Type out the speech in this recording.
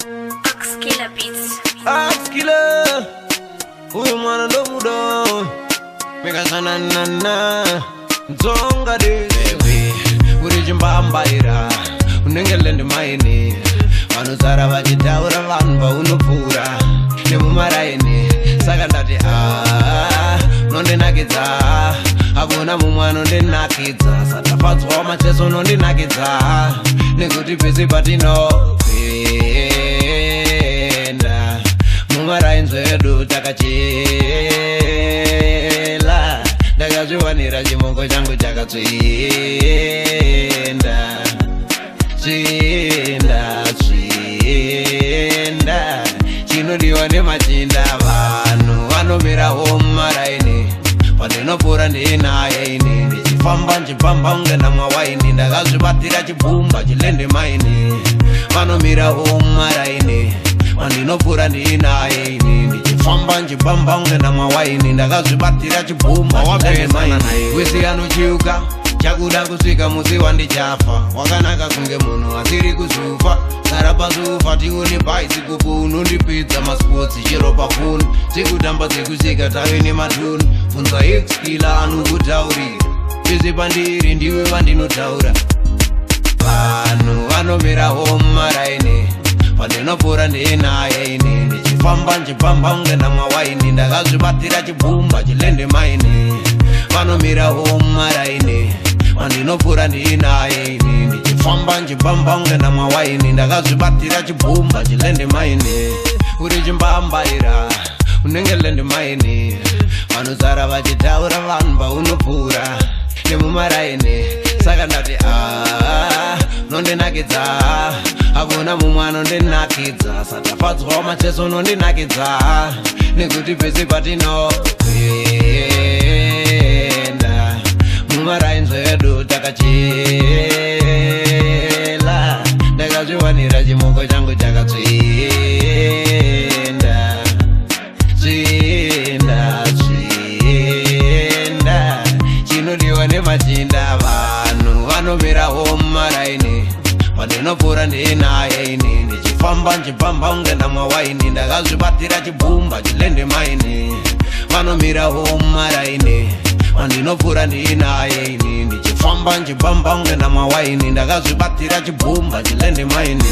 Skiller Beats. Skiller, huyu mwana ndo mudo meka sana nana nzonga de baby uri chimbambaira unengele ndi maini vanozara vachitaura vanhu vaunopfuura nemumaraini saka ndati unondinakidza hakuna mumwe anondinakidza satapadzwawo macheso unondinakidza nekuti pese patinopenda mumarainzo edu takachela ndakazviwanira chimongo changu chakatsvinda chinodiwa nemachinda vanhu vanomirawo mumaraini pandinopfuura ndinayeini ndichifamba nchipamba unge namwawaini ndakazvibatira chibhumba chilende maini vanomirawo mumaraini pandinopfuura ndinayeini ndichifamba nchipamba unge namwawaini ndakazvibatira chibhumba chilende maini wisi anochiuka chakuda kusvika musi wandichafa wakanaka kunge munhu asiri kuzufa sara pazufa tione bhaisikopu unondipedza maspotsi chero pafoni sekutamba sekuseka tave nematuni funza Skiller anokutaurira pese pandiri ndiwe vandinotaura vanhu vanomirawo mumaraini pandinopfuura ndinayeini ndichifamba nchipamba unge namwawaini ndakazvibatira chibhumba chilende maini vanomirawo mumaraini pandinopfuura ndinayeini ndichifamba nchipamba unge namwawaini ndakazvibatira chibhumba chilende maini uri chimbambaira unengelende maini vanozara vachitaura vanhu vaunopfuura nemumaraini saka ndati unondinakidza hakuna mumwe anondinakidza satapadzwawo macheso unondinakidza nekuti pese patinopenda mumarainzo edu takachela ndakazviwanira chimongo changu chakatsvinda chinodiwa nemachinda vanhu vanomirawo mumaraini pandinopfuura ndinayeini ndichifamba nchipamba unge namwawaini ndakazvibatira chibhumba chilende maini vanomirawo mumaraini pandinopfuura ndinayeini ndichifamba nchipamba unge namwawaini ndakazvibatira chibhumba chilende maini